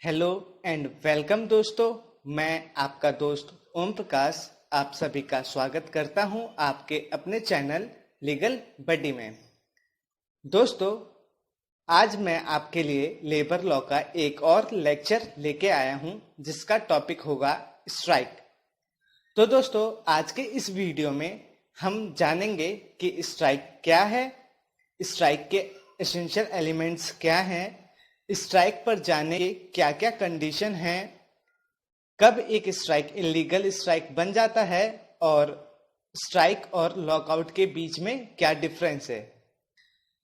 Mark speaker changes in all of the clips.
Speaker 1: Hello and welcome दोस्तों। मैं आपका दोस्त ओम प्रकाश आप सभी का स्वागत करता हूं आपके अपने चैनल लीगल बडी में। दोस्तों, आज मैं आपके लिए लेबर लॉ का एक और लेक्चर लेके आया हूं जिसका टॉपिक होगा स्ट्राइक। तो दोस्तों, आज के इस वीडियो में हम जानेंगे कि स्ट्राइक क्या है, स्ट्राइक के एसेंशियल एलिमेंट्स क्या हैं, स्ट्राइक पर जाने के क्या क्या कंडीशन हैं, कब एक स्ट्राइक इलीगल स्ट्राइक बन जाता है और स्ट्राइक और लॉकआउट के बीच में क्या डिफरेंस है।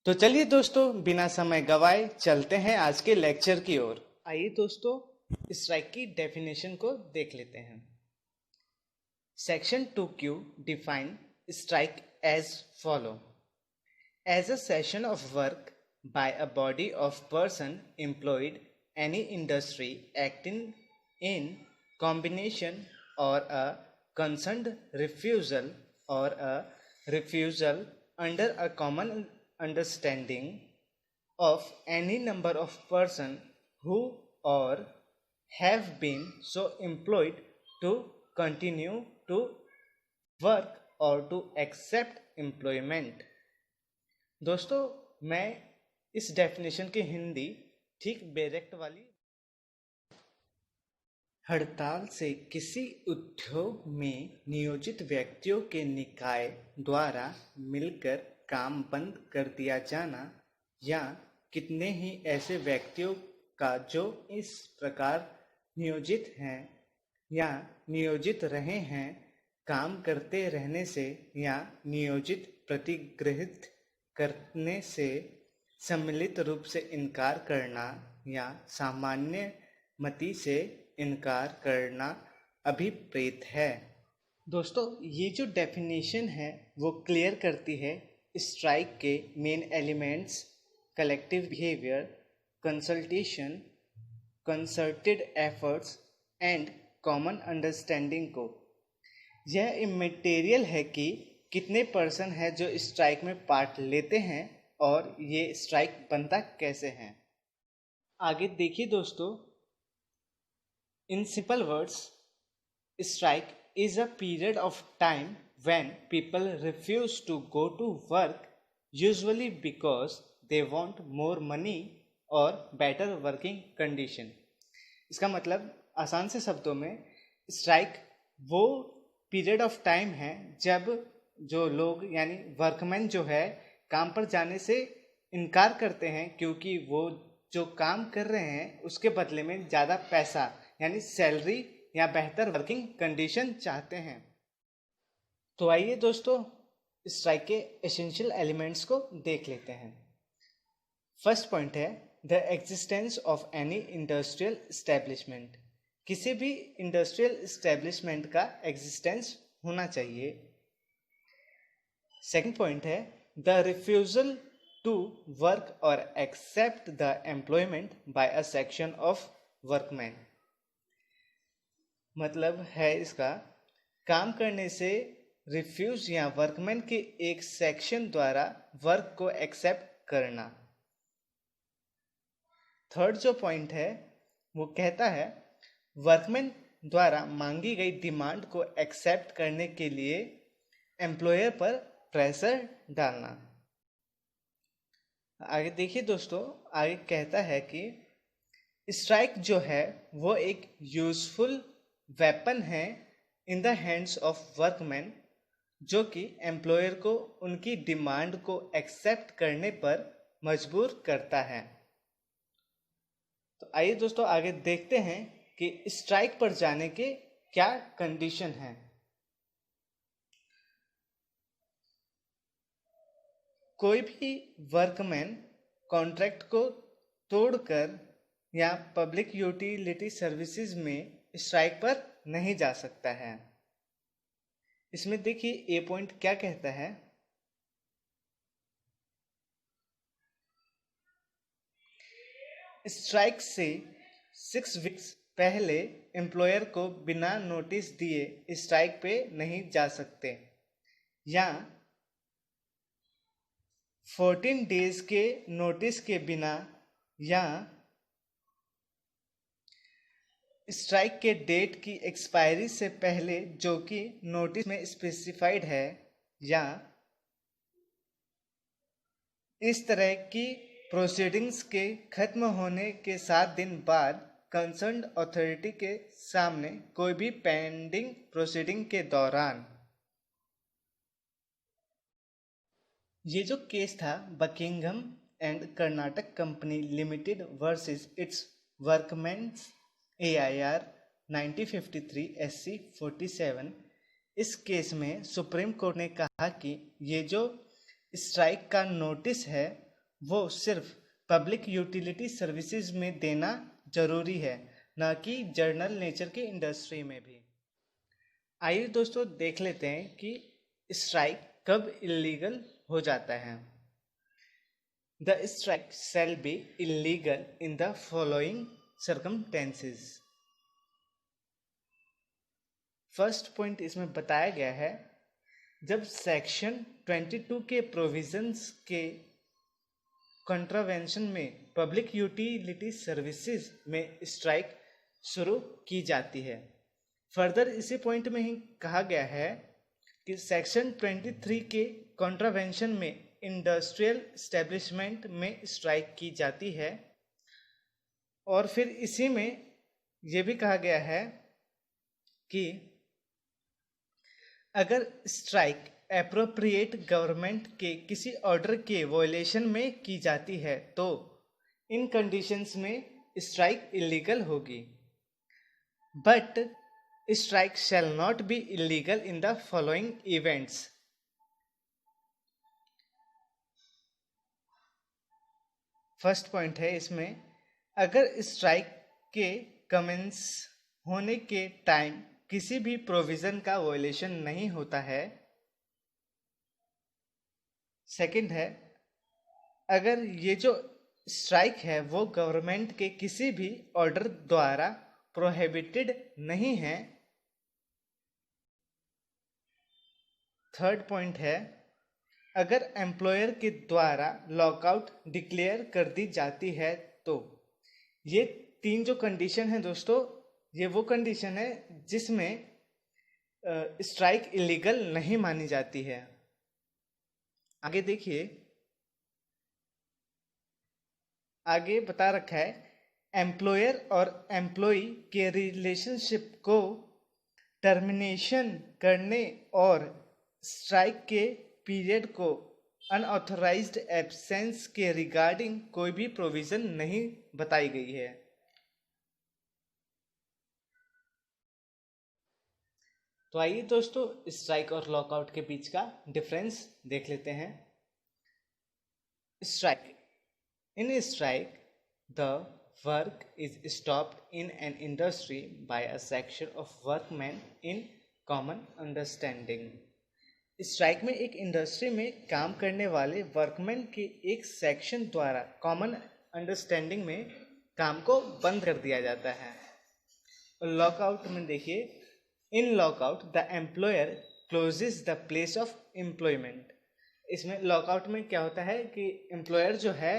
Speaker 1: तो चलिए दोस्तों, बिना समय गवाए चलते हैं आज के लेक्चर की ओर। आइए दोस्तों, स्ट्राइक की डेफिनेशन को देख लेते हैं। Section 2Q define strike as follow: as a session of work by a body of person employed any industry acting in combination or a concerned refusal or a refusal under a common understanding of any number of person who or have been so employed to continue to work or to accept employment। दोस्तों, मैं इस definition की हिंदी ठीक direct वाली: हड़ताल से किसी उद्योग में नियोजित व्यक्तियों के निकाय द्वारा मिलकर काम बंद कर दिया जाना या कितने ही ऐसे व्यक्तियों का जो इस प्रकार नियोजित हैं या नियोजित रहे हैं काम करते रहने से या नियोजित प्रतिगृहित करने से सम्मिलित रूप से इनकार करना या सामान्य मति से इनकार करना अभिप्रेत है। दोस्तों, ये जो डेफिनेशन है वो क्लियर करती है स्ट्राइक के main elements: collective behaviour, consultation, concerted efforts and common understanding को। यह इमैटेरियल है कि कितने पर्सन है जो स्ट्राइक में पार्ट लेते हैं और ये स्ट्राइक बनता कैसे है। आगे देखिए दोस्तों, in simple words, strike is a period of time when people refuse to go to work, usually because they want more money और बेटर वर्किंग कंडीशन। इसका मतलब आसान से शब्दों में, स्ट्राइक वो पीरियड ऑफ टाइम है जब जो लोग यानी वर्कमैन जो है काम पर जाने से इनकार करते हैं क्योंकि वो जो काम कर रहे हैं उसके बदले में ज़्यादा पैसा यानी सैलरी या बेहतर वर्किंग कंडीशन चाहते हैं। तो आइए दोस्तों, स्ट्राइक के एसेंशियल एलिमेंट्स को देख लेते हैं। फर्स्ट पॉइंट है the existence of any industrial establishment. किसी भी इंडस्ट्रियल एस्टेब्लिशमेंट का एग्जिस्टेंस होना चाहिए। सेकेंड पॉइंट है द रिफ्यूजल टू वर्क और accept the employment by a section of workman. मतलब है इसका काम करने से रिफ्यूज या वर्कमैन के एक सेक्शन द्वारा वर्क को एक्सेप्ट करना। थर्ड जो पॉइंट है वो कहता है वर्कमैन द्वारा मांगी गई डिमांड को एक्सेप्ट करने के लिए एम्प्लॉयर पर प्रेशर डालना। आगे देखिए दोस्तों, आगे कहता है कि स्ट्राइक जो है वो एक यूजफुल वेपन है in the hands of workman जो कि एम्प्लॉयर को उनकी डिमांड को एक्सेप्ट करने पर मजबूर करता है। तो आइए दोस्तों, आगे देखते हैं कि स्ट्राइक पर जाने के क्या कंडीशन हैं। कोई भी वर्कमैन कॉन्ट्रैक्ट को तोड़कर या पब्लिक यूटिलिटी सर्विसेज में स्ट्राइक पर नहीं जा सकता है। इसमें देखिए ए पॉइंट क्या कहता है, स्ट्राइक से 6 वीक्स पहले एम्प्लॉयर को बिना नोटिस दिए स्ट्राइक पे नहीं जा सकते या 14 डेज के नोटिस के बिना या स्ट्राइक के डेट की एक्सपायरी से पहले जो कि नोटिस में स्पेसिफाइड है, या इस तरह की प्रोसीडिंग्स के खत्म होने के 7 दिन बाद कंसर्न्ड अथॉरिटी के सामने कोई भी पेंडिंग प्रोसीडिंग के दौरान। ये जो केस था Buckingham and Carnatic company limited versus its workmen's AIR 1953 SC 47, इस केस में सुप्रीम कोर्ट ने कहा कि ये जो स्ट्राइक का नोटिस है वो सिर्फ पब्लिक यूटिलिटी सर्विसेज में देना जरूरी है, ना कि जर्नल नेचर की इंडस्ट्री में भी। आइए दोस्तों देख लेते हैं कि स्ट्राइक कब इलीगल हो जाता है। The strike shall be illegal in the following circumstances। First point इसमें बताया गया है, जब सेक्शन 22 के प्रोविजंस के कंट्रावेंशन में पब्लिक यूटिलिटी सर्विसेज में स्ट्राइक शुरू की जाती है। फर्दर इसी पॉइंट में ही कहा गया है कि सेक्शन 23 के कंट्रावेंशन में इंडस्ट्रियल एस्टेब्लिशमेंट में स्ट्राइक की जाती है, और फिर इसी में यह भी कहा गया है कि अगर स्ट्राइक एप्रोप्रिएट गवर्नमेंट के किसी ऑर्डर के वॉयलेशन में की जाती है तो इन कंडीशंस में स्ट्राइक इलीगल होगी। But strike shall not be illegal in the following events. First point है इसमें, अगर स्ट्राइक के कमेंस होने के टाइम किसी भी प्रोविजन का वॉयलेशन नहीं होता है। सेकंड है, अगर ये जो स्ट्राइक है वो गवर्नमेंट के किसी भी ऑर्डर द्वारा प्रोहिबिटेड नहीं है। थर्ड पॉइंट है, अगर एम्प्लॉयर के द्वारा लॉकआउट डिक्लेयर कर दी जाती है तो। ये 3 जो कंडीशन है दोस्तों, ये वो कंडीशन है जिसमें स्ट्राइक इलीगल नहीं मानी जाती है। आगे देखिए, आगे बता रखा है, एम्प्लॉयर और एम्प्लॉई के रिलेशनशिप को टर्मिनेशन करने और स्ट्राइक के पीरियड को अनऑथराइज्ड एब्सेंस के रिगार्डिंग कोई भी प्रोविजन नहीं बताई गई है। तो आइए दोस्तों स्ट्राइक और लॉकआउट के बीच का डिफरेंस देख लेते हैं। Strike, in strike the work is stopped in an industry by a section of workman in common understanding. Strike में एक इंडस्ट्री में काम करने वाले वर्कमैन के एक सेक्शन द्वारा कॉमन अंडरस्टैंडिंग में काम को बंद कर दिया जाता है। लॉकआउट में देखिए, in lockout the employer closes the place of employment. इसमें लॉकआउट में क्या होता है कि एम्प्लॉयर जो है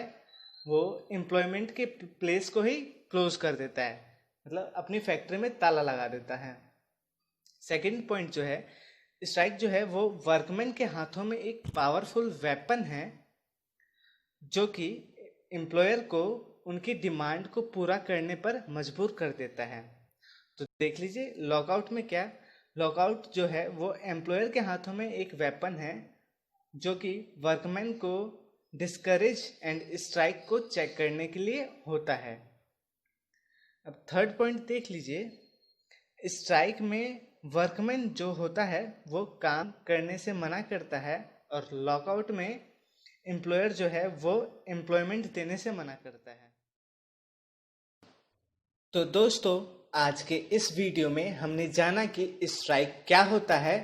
Speaker 1: वो एम्प्लॉयमेंट के प्लेस को ही क्लोज कर देता है, मतलब अपनी फैक्ट्री में ताला लगा देता है। सेकंड पॉइंट जो है, स्ट्राइक जो है वो वर्कमैन के हाथों में एक पावरफुल वेपन है जो कि एम्प्लॉयर को उनकी डिमांड को पूरा करने पर मजबूर कर देता है। तो देख लीजिए लॉकआउट में क्या, लॉकआउट जो है वो एम्प्लॉयर के हाथों में एक वेपन है जो कि वर्कमैन को डिस्करेज एंड स्ट्राइक को चेक करने के लिए होता है। अब थर्ड पॉइंट देख लीजिए, स्ट्राइक में वर्कमैन जो होता है वो काम करने से मना करता है और लॉकआउट में एम्प्लॉयर जो है वो एम्प्लॉयमेंट देने से मना करता है। तो दोस्तों आज के इस वीडियो में हमने जाना कि स्ट्राइक क्या होता है,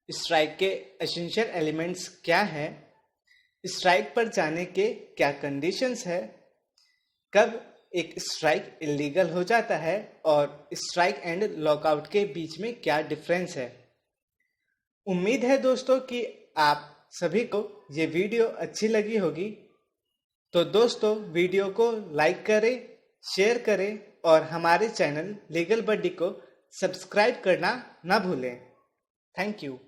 Speaker 1: स्ट्राइक के एसेंशियल एलिमेंट्स क्या है, स्ट्राइक पर जाने के क्या कंडीशंस है, कब एक स्ट्राइक इलीगल हो जाता है और स्ट्राइक एंड लॉकआउट के बीच में क्या डिफरेंस है। उम्मीद है दोस्तों कि आप सभी को ये वीडियो अच्छी लगी होगी। तो दोस्तों वीडियो को लाइक करें, शेयर करें और हमारे चैनल लीगल बड्डी को सब्सक्राइब करना ना भूलें। Thank you.